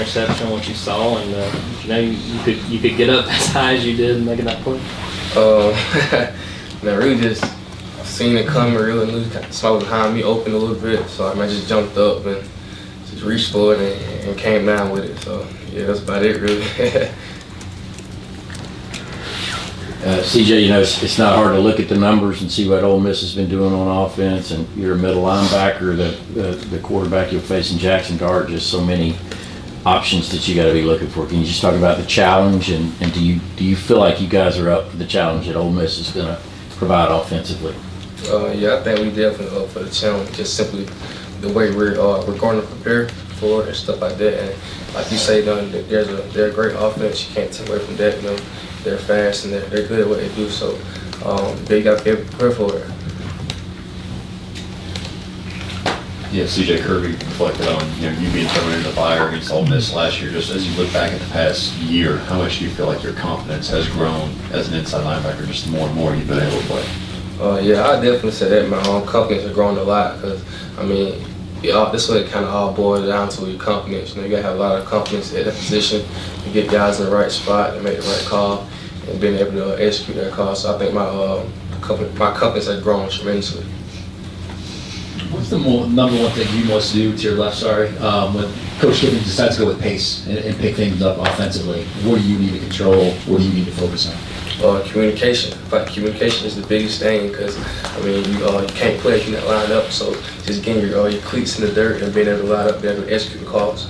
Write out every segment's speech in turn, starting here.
interception, what you saw, and you could get up as high as you did and making that play? Man, really just seen it coming, really knew somebody behind me open a little bit, so I just jumped up and just reached for it and came down with it. So yeah, that's about it, really. CJ, it's not hard to look at the numbers and see what Ole Miss has been doing on offense, and you're a middle linebacker, the quarterback you'll face in Jackson Dart, just so many options that you got to be looking for. Can you just talk about the challenge, and do you feel like you guys are up for the challenge that Ole Miss is going to provide offensively? Yeah, I think we definitely up for the challenge, just simply the way we're going to prepare for it and stuff like that. And like you say, they're a great offense. You can't take away from that. They're fast and they're good at what they do. So they got to be able to prepare for it. Yeah, CJ Kirby reflected on you being thrown into the fire against Ole Miss last year. Just as you look back at the past year, how much do you feel like your confidence has grown as an inside linebacker? Just more and more you've been able to play. Yeah, I definitely say that my confidence has grown a lot because this way it kind of all boils down to your confidence. You gotta have a lot of confidence at that position to get guys in the right spot and make the right call and being able to execute that call. So I think my confidence has grown tremendously. What's the number one thing you must do to your left, when Coach Gibbons decides to go with pace and pick things up offensively? What do you need to control? What do you need to focus on? Communication. Like communication is the biggest thing because you can't play if you're not lined up. So just getting your cleats in the dirt and being able to line up, being able to execute the calls.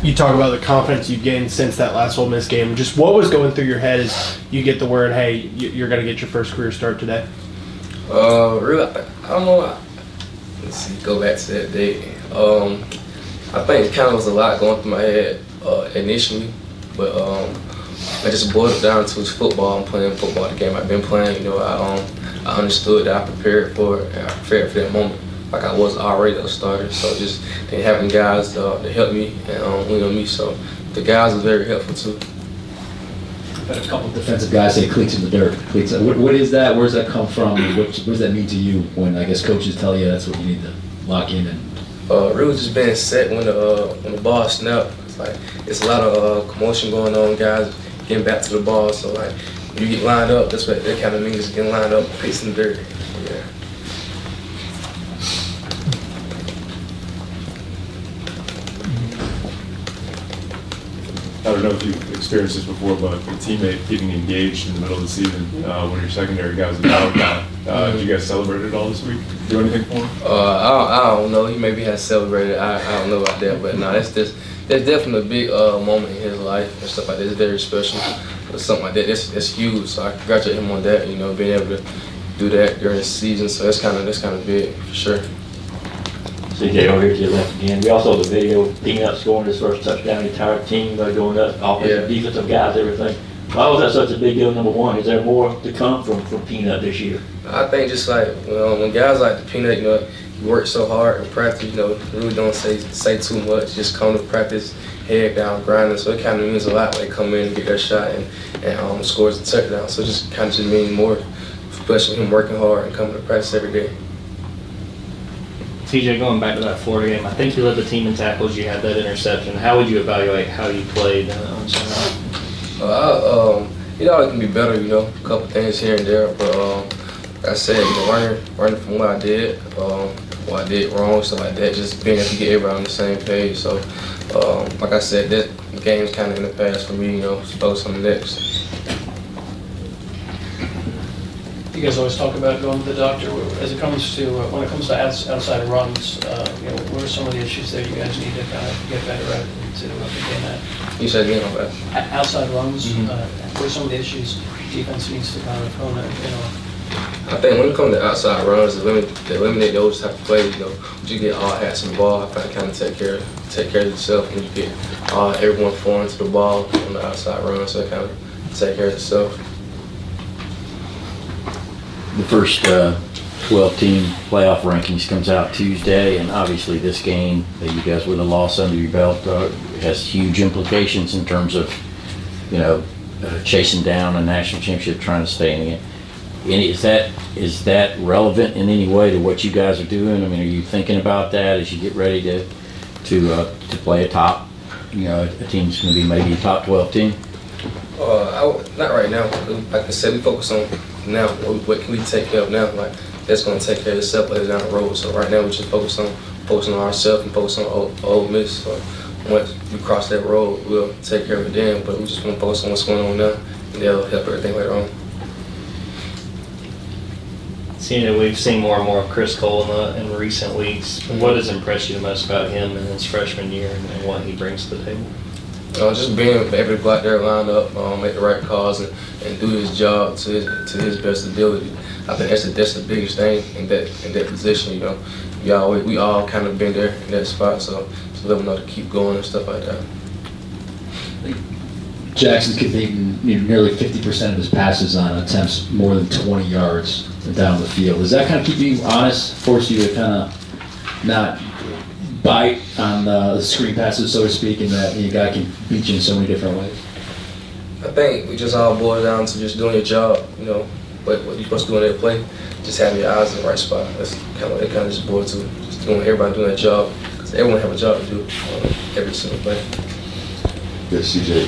You talk about the confidence you've gained since that last Ole Miss game. Just what was going through your head as you get the word, hey, you're going to get your first career start today? Really, I don't know. Let's see, go back to that day. I think it kind of was a lot going through my head initially, but I just boiled it down to football. I'm playing football, the game I've been playing. I understood that I prepared for it, and I prepared for that moment like I was already a starter. So just having guys to help me and lean on me. So the guys were very helpful too. I've had a couple of defensive guys say cleats in the dirt. Cleats. What is that? Where does that come from? What does that mean to you when I guess coaches tell you that's what you need to lock in? And really just being set when the ball snapped. It's a lot of commotion going on, guys getting back to the ball. So when you get lined up, that's what that kind of means, getting lined up, cleats in the dirt. Yeah. I don't know if you've experienced this before, but a teammate getting engaged in the middle of the season, one of your secondary guys is out. Did you guys celebrate it all this week? Do anything for him? I don't know. He maybe has celebrated. I don't know about that, but no, that's definitely a big moment in his life and stuff like that. It's very special. Something like that, that's huge. So I congratulate him on that. Being able to do that during the season. So that's kind of big for sure. CJ over here to your left again. We also have the video of Peanut scoring his first touchdown, the entire team going up, offensive, defensive guys, everything. Why was that such a big deal, number one? Is there more to come from Peanut this year? I think just when guys like the Peanut, you work so hard in practice, really don't say too much, just come to practice, head down, grinding. So it kind of means a lot when they come in and get their shot and scores a touchdown. So it just kind of means more, especially him working hard and coming to practice every day. TJ, going back to that Florida game, I think you led the team in tackles. You had that interception. How would you evaluate how you played on Sunday? It can be better, a couple things here and there. But like I said, learning from what I did wrong, stuff like that. Just being able to get everybody on the same page. So, like I said, that game's kind of in the past for me. Focus on the next. You guys always talk about going to the doctor. As it comes to when it comes to outside runs, what are some of the issues there you guys need to kind of get better at to begin that? You said again on that. Outside runs. What are some of the issues defense needs to kind of hone in on? I think when it comes to outside runs, eliminate those type of plays. You get all hats on the ball. I think kind of take care of yourself when you get everyone falling to the ball on the outside run. So kind of take care of yourself. The first 12-team playoff rankings comes out Tuesday, and obviously this game that you guys with a loss under your belt has huge implications in terms of, chasing down a national championship, trying to stay in the game. Is that relevant in any way to what you guys are doing? I mean, are you thinking about that as you get ready to to play a top, a team's going to be maybe a top 12 team? Not right now. Like I said, we focus on now. What can we take care of now? Like that's going to take care of itself later down the road. So right now we just focusing on ourselves and focus on Ole Miss. So once we cross that road, we'll take care of it then. But we just want to focus on what's going on now, and that'll help everything later on. Seeing that we've seen more and more of Chris Cole in recent weeks, what has impressed you the most about him in his freshman year and what he brings to the table? Just being able to go out there, line up, make the right calls, and do his job to his best ability. I think that's the biggest thing in that position. We all kind of been there in that spot, so just let him know to keep going and stuff like that. Jackson's completing nearly 50% of his passes on attempts more than 20 yards down the field. Does that kind of keep you honest, force you to kind of not bite on the screen passes, so to speak, and that your guy can beat you in so many different ways? I think we just all boil down to just doing your job, what you're supposed to do in that play, just having your eyes in the right spot. That's kind of just boils to just everybody doing their job, because everyone have a job to do every single play. Yes, CJ,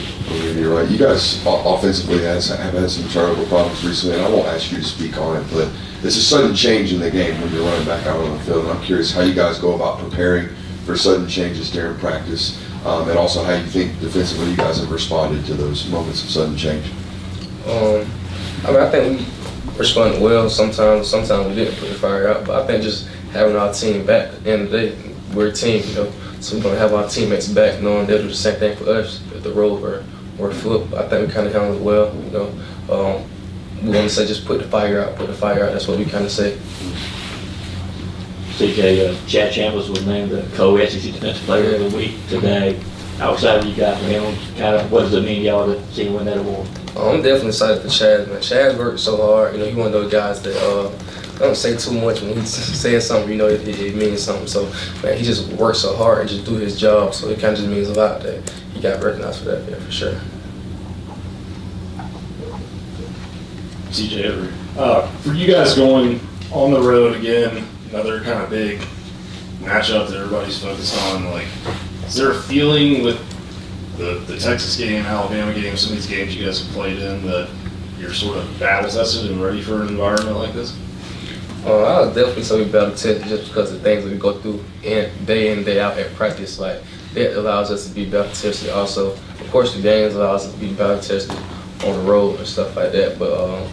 you're right. You guys offensively have had some turnover problems recently, and I won't ask you to speak on it, but it's a sudden change in the game when you're running back out on the field. And I'm curious how you guys go about preparing for sudden changes during practice, and also how you think defensively you guys have responded to those moments of sudden change. I think we responded well. Sometimes we didn't put the fire out, but I think just having our team back at the end of the day, we're a team, so we're going to have our teammates back knowing they'll do the same thing for us if the roles were flipped. I think we kind of handled it well, we want to say just put the fire out, that's what we kind of say. CJ, Chad Chambliss was named the co-SEC Defensive Player of the Week today. How excited you got for him? Kind of, what does it mean to y'all to see him win that award? I'm definitely excited for Chad, man. Chad worked so hard. He one of those guys that don't say too much. When he says something, it means something. So, man, he just worked so hard and just do his job. So it kind of just means a lot that he got recognized for that, for sure. CJ Everett. For you guys going on the road again, another kind of big matchup that everybody's focused on, is there a feeling with the Texas game, Alabama game, some of these games you guys have played in that you're sort of battle tested and ready for an environment like this? I would definitely say we battle tested just because of things that we go through day in, day out at practice. That allows us to be battle tested. Also, of course, the games allows us to be battle tested on the road and stuff like that. But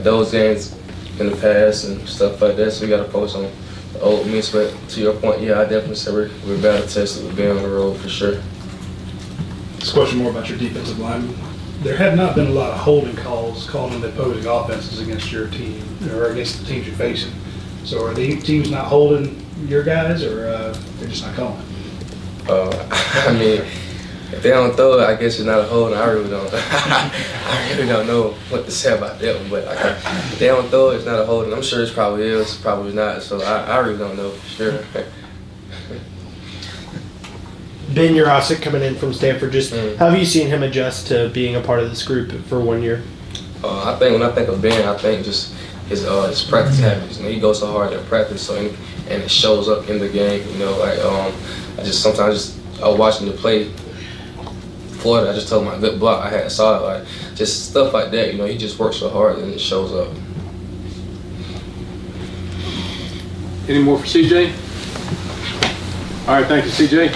those games in the past and stuff like that, so we got to focus on the Ole Miss. But to your point, I definitely say we're battle tested. We've been on the road for sure. This question more about your defensive line. There have not been a lot of holding calls called on the opposing offenses against your team or against the teams you're facing. So are the teams not holding your guys, or they're just not calling? If they don't throw it, I guess it's not a holding. I really don't. I really don't know what to say about that one. But if they don't throw it, it's not a holding. I'm sure it probably is, probably not. So I really don't know for sure. Ben Urosic coming in from Stanford, how have you seen him adjust to being a part of this group for 1 year? I think when I think of Ben, I think just his practice habits. He goes so hard at practice, and it shows up in the game. I was watching the play Florida. I just told him my good block. I saw it, just stuff like that. He just works so hard and it shows up. Any more for CJ? All right, thank you, CJ.